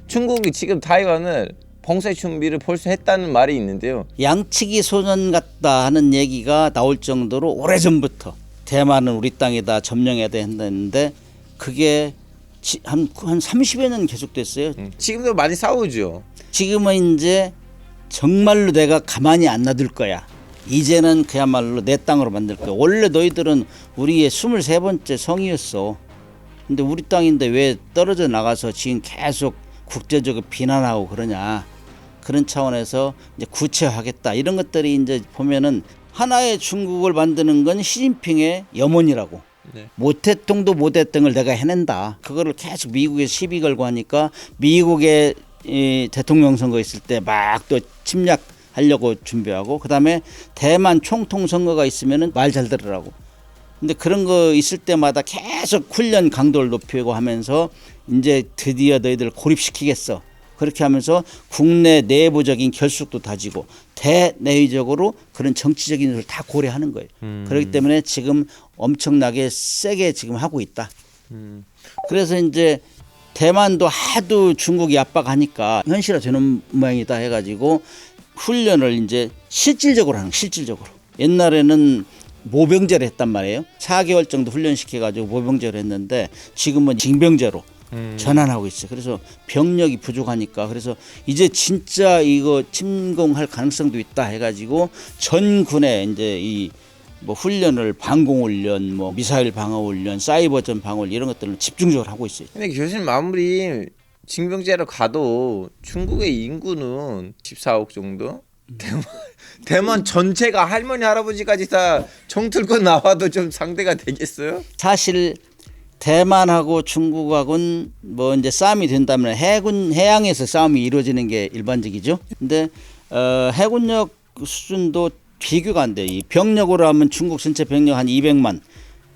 중국이 지금 타이완을 봉쇄 준비를 벌써 했다는 말이 있는데요. 양치기 소년 같다 하는 얘기가 나올 정도로 오래전부터 대만은 우리 땅이다, 점령해야 된다는데 그게 한 30여 년 계속됐어요. 지금도 많이 싸우죠. 지금은 이제 정말로 내가 가만히 안 놔둘 거야. 이제는 그야말로 내 땅으로 만들 거야. 원래 너희들은 우리의 23번째 성이었어. 근데 우리 땅인데 왜 떨어져 나가서 지금 계속 국제적으로 비난하고 그러냐. 그런 차원에서 이제 구체화하겠다. 이런 것들이 이제 보면은 하나의 중국을 만드는 건 시진핑의 염원이라고. 네. 모태똥도 못했던 걸 내가 해낸다. 그거를 계속 미국에 시비 걸고 하니까 미국의 이 대통령 선거 있을 때 막 또 침략하려고 준비하고 그다음에 대만 총통 선거가 있으면은 말 잘 들으라고. 근데 그런 거 있을 때마다 계속 훈련 강도를 높이고 하면서 이제 드디어 너희들 고립시키겠어. 그렇게 하면서 국내 내부적인 결속도 다지고 대내외적으로 그런 정치적인 것을 다 고려하는 거예요. 그렇기 때문에 지금 엄청나게 세게 지금 하고 있다. 그래서 이제 대만도 하도 중국이 압박하니까 현실화되는 모양이다 해가지고 훈련을 이제 실질적으로 하는 실질적으로. 옛날에는 모병제를 했단 말이에요. 4개월 정도 훈련시켜가지고 모병제를 했는데 지금은 징병제로 전환하고 있어요. 그래서 병력이 부족하니까 그래서 이제 진짜 이거 침공할 가능성도 있다 해가지고 전 군에 이제 이 뭐 훈련을 방공훈련, 뭐 미사일 방어훈련, 사이버전 방어훈련 이런 것들을 집중적으로 하고 있어요. 근데 교수님 아무리 징병제로 가도 중국의 인구는 14억 정도? 대만 전체가 할머니 할아버지까지 다 정 들고 나와도 좀 상대가 되겠어요? 사실 대만하고 중국하고는 뭐 이제 싸움이 된다면 해양에서 싸움이 이루어지는 게 일반적이죠. 근데 해군력 수준도 비교가 안 돼. 이 병력으로 하면 중국 전체 병력 한 200만,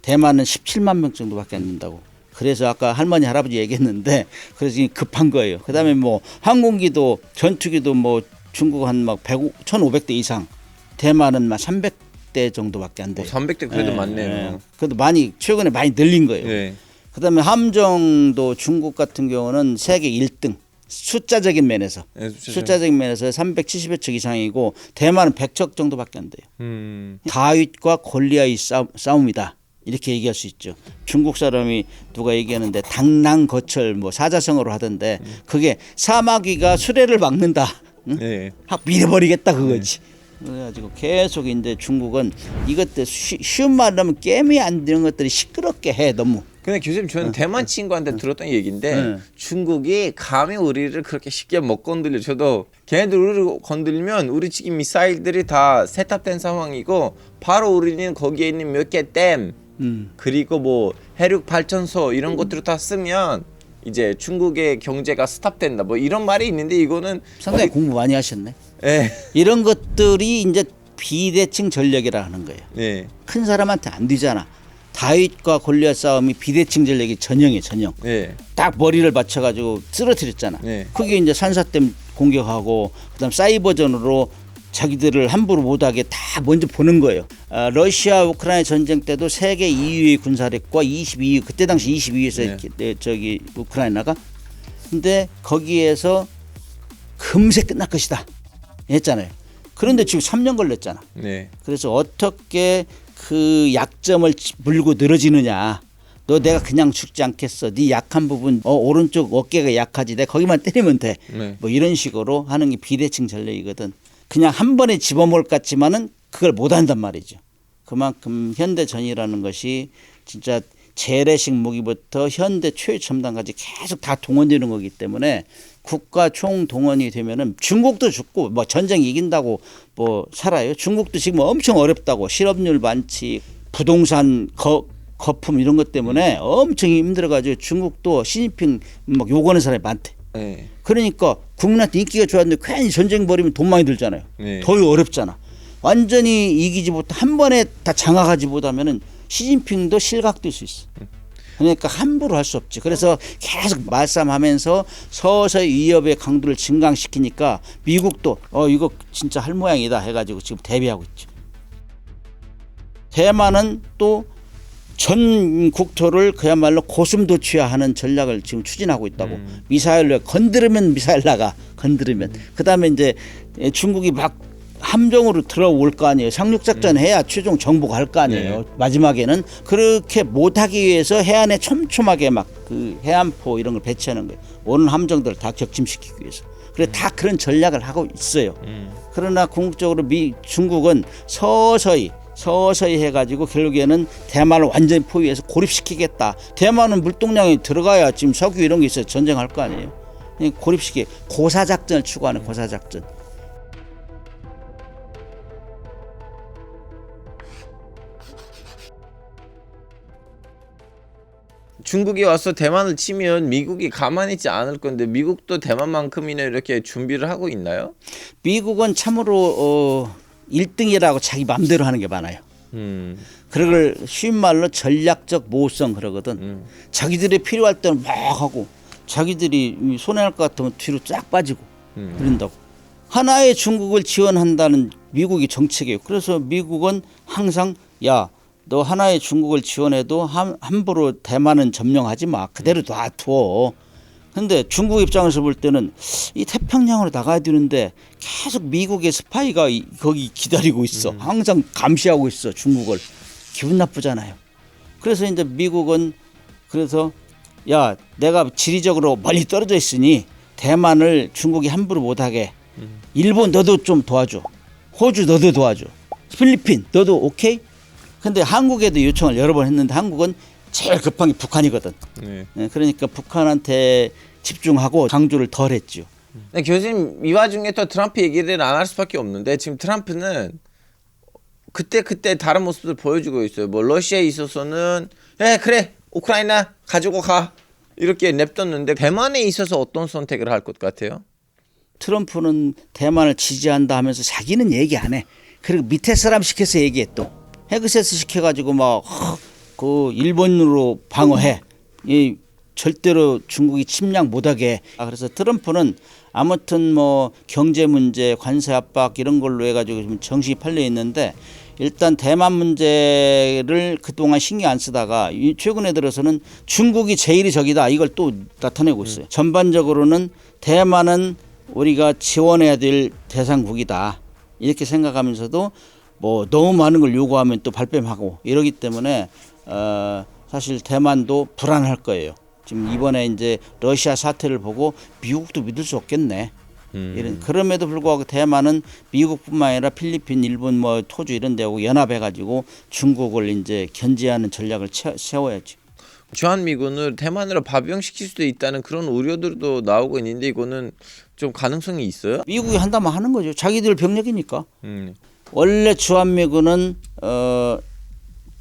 대만은 17만 명 정도밖에 안 된다고. 그래서 아까 할머니 할아버지 얘기했는데 그래서 급한 거예요. 그다음에 뭐 항공기도 전투기도 뭐 중국 한 막 1,500대 이상, 대만은 막 300대 정도밖에 안 돼. 300대 그래도 많네요. 그래도 많이 최근에 많이 늘린 거예요. 네. 그다음에 함정도 중국 같은 경우는 세계 1등. 숫자적인 면에서 네, 숫자적인 면에서 370여 척 이상이고 대만은 100척 정도밖에 안 돼요. 다윗과 골리앗의 싸움이다. 이렇게 얘기할 수 있죠. 중국 사람이 누가 얘기하는데 당랑거철 뭐 사자성어로 하던데 그게 사마귀가 수레를 막는다. 응? 네. 확 밀어버리겠다 그거지. 그래가지고 계속 이제 중국은 이것들 쉬운 말로 하면 게임이 안 되는 것들이 시끄럽게 해 너무. 근데 교수님 저는 대만 친구한테 들었던 얘기인데 중국이 감히 우리를 그렇게 쉽게 못 건들려. 저도 걔네들 우리를 건들면 우리 지금 미사일들이 다 세탑된 상황이고 바로 우리는 거기에 있는 몇 개 댐 그리고 뭐 해륙 발전소 이런 것들을 다 쓰면 이제 중국의 경제가 스탑된다 뭐 이런 말이 있는데 이거는 상당히 공부 많이 하셨네. 네. 이런 것들이 이제 비대칭 전략이라 하는 거예요. 네. 큰 사람한테 안 되잖아. 다윗과 골리앗 싸움이 비대칭 전략이 전형이에요. 전형. 네. 딱 머리를 맞춰가지고 쓰러뜨렸잖아. 네. 그게 이제 산사댐 공격하고 그다음 사이버전으로 자기들을 함부로 못하게 다 먼저 보는 거예요. 러시아 우크라이나 전쟁 때도 세계 2위의 군사력과 22위 그때 당시 22위에서 네. 저기 우크라이나가 근데 거기에서 금세 끝날 것이다 했잖아요. 그런데 지금 3년 걸렸잖아. 네. 그래서 어떻게 그 약점을 물고 늘어지느냐. 너 내가 그냥 죽지 않겠어. 네 약한 부분 오른쪽 어깨가 약하지. 내가 거기만 때리면 돼. 네. 뭐 이런 식으로 하는 게 비대칭 전략이거든. 그냥 한 번에 집어먹을 것 같지만은 그걸 못 한단 말이죠. 그만큼 현대전이라는 것이 진짜 재래식 무기부터 현대 최첨단까지 계속 다 동원되는 거기 때문에 국가 총동원이 되면은 중국도 죽고 뭐 전쟁 이긴다고 뭐 살아요. 중국도 지금 엄청 어렵다고 실업률 많지 부동산 거품 이런 것 때문에 엄청 힘들어가지고 중국도 시진핑 막 욕하는 사람이 많대. 네. 그러니까 국민한테 인기가 좋았는데 괜히 전쟁 벌이면 돈 많이 들잖아요. 네. 더 어렵잖아. 완전히 이기지 못해 한 번에 다 장악하지 못하면은 시진핑도 실각될 수 있어. 그러니까 함부로 할 수 없지. 그래서 계속 말싸움하면서 서서히 위협의 강도를 증강시키니까 미국도 이거 진짜 할 모양이다 해가지고 지금 대비하고 있죠. 대만은 또 전 국토를 그야말로 고슴도치화하는 전략을 지금 추진하고 있다고. 미사일로 건드리면 미사일 나가. 건드리면. 그다음에 이제 중국이 막 함정으로 들어올 거 아니에요. 상륙작전 해야 최종 정복할 거 아니에요. 네. 마지막에는 그렇게 못하기 위해서 해안에 촘촘하게 막 그 해안포 이런 걸 배치하는 거예요. 오는 함정들을 다 격침시키기 위해서. 그래 다 그런 전략을 하고 있어요. 그러나 궁극적으로 중국은 서서히 해가지고 결국에는 대만을 완전히 포위해서 고립시키겠다. 대만은 물동량이 들어가야 지금 석유 이런 게 있어요. 전쟁할 거 아니에요. 고사작전을 추구하는 고사작전. 중국이 와서 대만을 치면 미국이 가만히 있지 않을 건데 미국도 대만만큼이나 이렇게 준비를 하고 있나요? 미국은 참으로 1등이라고 자기 맘대로 하는 게 많아요. 그걸 쉬운 말로 전략적 모호성 그러거든. 자기들이 필요할 때는 막 하고 자기들이 손해날 것 같으면 뒤로 쫙 빠지고 그런다고. 하나의 중국을 지원한다는 미국이 정책이에요. 그래서 미국은 항상 야, 너 하나의 중국을 지원해도 함부로 대만은 점령하지 마. 그대로 놔둬. 근데 중국 입장에서 볼 때는 이 태평양으로 나가야 되는데 계속 미국의 스파이가 거기 기다리고 있어. 항상 감시하고 있어. 중국을. 기분 나쁘잖아요. 그래서 이제 미국은 그래서 야, 내가 지리적으로 멀리 떨어져 있으니 대만을 중국이 함부로 못하게. 일본 너도 좀 도와줘. 호주 너도 도와줘. 필리핀 너도 오케이? 근데 한국에도 요청을 여러 번 했는데 한국은 제일 급한 게 북한이거든. 네. 그러니까 북한한테 집중하고 강조를 덜 했죠. 네, 교수님 이 와중에 또 트럼프 얘기를 안 할 수밖에 없는데 지금 트럼프는 그때 다른 모습을 보여주고 있어요. 뭐 러시아에 있어서는 그래 우크라이나 가지고 가 이렇게 냅뒀는데 대만에 있어서 어떤 선택을 할 것 같아요? 트럼프는 대만을 지지한다 하면서 자기는 얘기 안 해. 그리고 밑에 사람 시켜서 얘기해 또. 헤그세스 시켜가지고 막 그 일본으로 방어해. 이 절대로 중국이 침략 못하게 해. 그래서 트럼프는 아무튼 뭐 경제 문제, 관세 압박 이런 걸로 해가지고 좀 정신이 팔려 있는데 일단 대만 문제를 그동안 신경 안 쓰다가 최근에 들어서는 중국이 제일이 적이다 이걸 또 나타내고 있어요. 전반적으로는 대만은 우리가 지원해야 될 대상국이다 이렇게 생각하면서도 뭐 너무 많은 걸 요구하면 또 발뺌하고 이러기 때문에 사실 대만도 불안할 거예요. 지금 이번에 이제 러시아 사태를 보고 미국도 믿을 수 없겠네. 그럼에도 불구하고 대만은 미국뿐만 아니라 필리핀, 일본, 뭐 토주 이런 데하고 연합해가지고 중국을 이제 견제하는 전략을 세워야지. 주한미군을 대만으로 파병시킬 수도 있다는 그런 우려들도 나오고 있는데 이거는 좀 가능성이 있어요? 미국이 한다면 하는 거죠. 자기들 병력이니까. 원래 주한미군은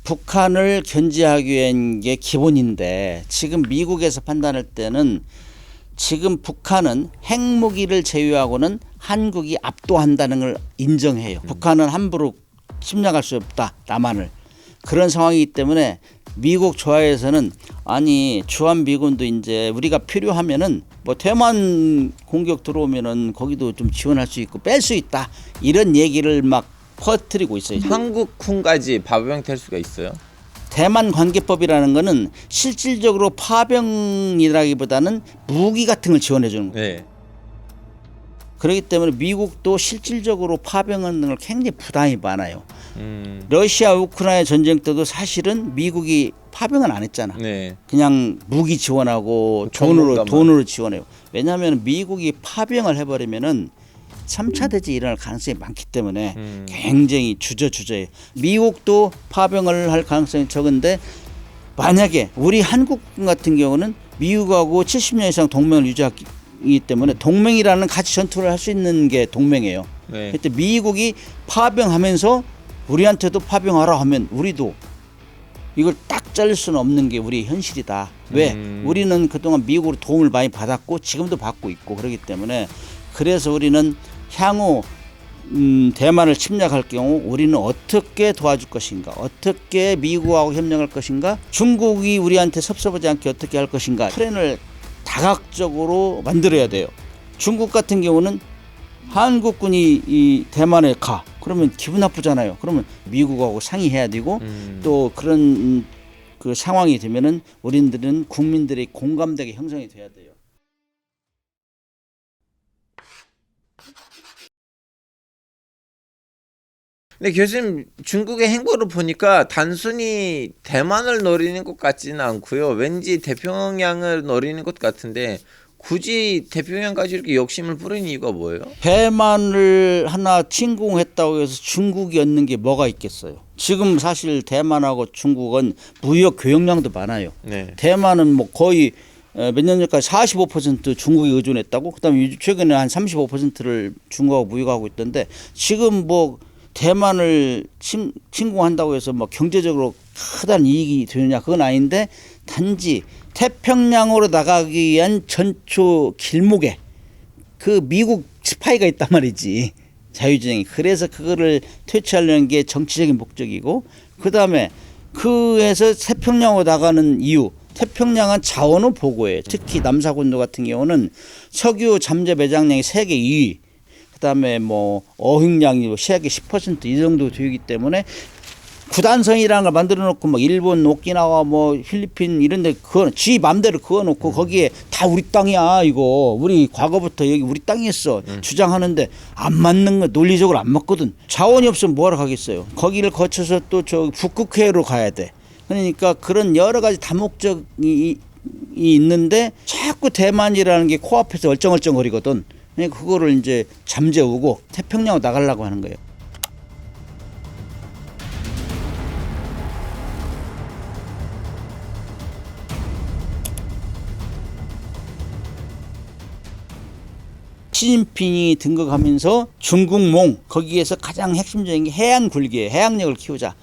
북한을 견제하기 위한 게 기본인데 지금 미국에서 판단할 때는 지금 북한은 핵무기를 제외하고는 한국이 압도한다는 걸 인정해요. 북한은 함부로 침략할 수 없다. 남한을. 그런 상황이기 때문에 미국 조하에서는 아니 주한미군도 이제 우리가 필요하면은 뭐 대만 공격 들어오면은 거기도 좀 지원할 수 있고 뺄 수 있다. 이런 얘기를 막 퍼뜨리고 있어요. 한국군까지 파병될 수가 있어요? 대만 관계법이라는 거는 실질적으로 파병이라기보다는 무기 같은 걸 지원해 주는 거예요. 네. 그렇기 때문에 미국도 실질적으로 파병하는 걸 굉장히 부담이 많아요. 러시아 우크라이나 전쟁 때도 사실은 미국이 파병은 안 했잖아. 네. 그냥 무기 지원하고 돈으로 지원해요. 왜냐하면 미국이 파병을 해버리면은 3차 대전이 일어날 가능성이 많기 때문에 굉장히 주저해요. 미국도 파병을 할 가능성이 적은데 만약에 우리 한국 같은 경우는 미국하고 70년 이상 동맹을 유지하기 때문에 동맹이라는 같이 전투를 할 수 있는 게 동맹이에요. 네. 그때 미국이 파병하면서 우리한테도 파병하라 하면 우리도 이걸 딱 자를 수는 없는 게 우리의 현실이다. 왜? 우리는 그동안 미국으로 도움을 많이 받았고 지금도 받고 있고 그렇기 때문에 그래서 우리는 향후 대만을 침략할 경우 우리는 어떻게 도와줄 것인가, 어떻게 미국하고 협력할 것인가, 중국이 우리한테 섭섭하지 않게 어떻게 할 것인가 플랜을 다각적으로 만들어야 돼요. 중국 같은 경우는 한국군이 이 대만에 가 그러면 기분 나쁘잖아요. 그러면 미국하고 상의해야 되고 또 그런 그 상황이 되면은 우리들은 국민들의 공감대가 형성이 돼야 돼요. 근데 교수님 중국의 행보를 보니까 단순히 대만을 노리는 것 같지는 않고요. 왠지 태평양을 노리는 것 같은데 굳이 태평양까지 이렇게 욕심을 부리는 이유가 뭐예요? 대만을 하나 침공했다고 해서 중국이 얻는 게 뭐가 있겠어요. 지금 사실 대만하고 중국은 무역 교역량도 많아요. 네. 대만은 뭐 거의 몇 년 전까지 45% 중국에 의존했다고, 그다음에 최근에 한 35%를 중국하고 무역하고 있던데, 지금 뭐 대만을 침공한다고 해서 뭐 경제적으로 크다는 이익이 되느냐, 그건 아닌데, 단지 태평양으로 나가기 위한 전초 길목에 그 미국 스파이가 있단 말이지, 자유진영이. 그래서 그거를 퇴치하려는 게 정치적인 목적이고, 그다음에 그에서 태평양으로 나가는 이유, 태평양은 자원을 보고해. 특히 남사군도 같은 경우는 석유 잠재 매장량이 세계 2위, 그다음에 뭐 어획량이 세계 10%이 정도 되기 때문에 구단선이라는 걸 만들어 놓고 막 일본, 오키나와 뭐 필리핀 이런 데 그거 지 맘대로 그어 놓고 거기에 다 우리 땅이야, 이거 우리 과거부터 여기 우리 땅이었어 주장하는데 안 맞는 거, 논리적으로 안 맞거든. 자원이 없으면 뭐하러 가겠어요. 거기를 거쳐서 또 저 북극해로 가야 돼. 그러니까 그런 여러 가지 다목적이 있는데 자꾸 대만이라는 게 코앞에서 얼쩡얼쩡거리거든. 그러니까 그거를 이제 잠재우고 태평양으로 나가려고 하는 거예요. 시진핑이 등극하면서 중국몽, 거기에서 가장 핵심적인 게 해안 굴기에 해양력을 키우자.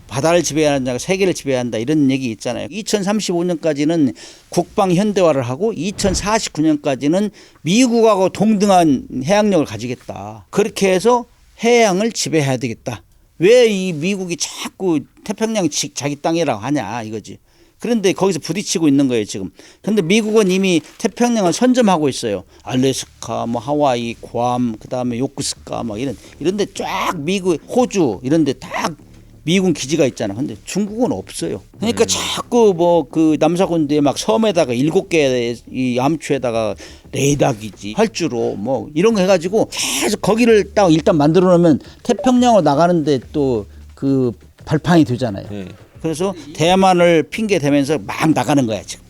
바다를 지배하는 자가 세계를 지배한다, 이런 얘기 있잖아요. 2035년까지는 국방 현대화를 하고 2049년까지는 미국하고 동등한 해양력을 가지겠다. 그렇게 해서 해양을 지배해야 되겠다. 왜 이 미국이 자꾸 태평양 자기 땅이라고 하냐, 이거지. 그런데 거기서 부딪히고 있는 거예요, 지금. 근데 미국은 이미 태평양을 선점하고 있어요. 알래스카, 뭐 하와이, 괌, 그다음에 요코스카 막 이런데 쫙 미국, 호주 이런데 딱 미군 기지가 있잖아. 근데 중국은 없어요. 그러니까 자꾸 뭐 그 남사군대에 막 섬에다가 7개 이 암초에다가 레이더 기지, 활주로 뭐 이런 거 해가지고 계속 거기를 딱 일단 만들어 놓으면 태평양으로 나가는데 또 그 발판이 되잖아요. 그래서 대만을 핑계 대면서 막 나가는 거야, 지금.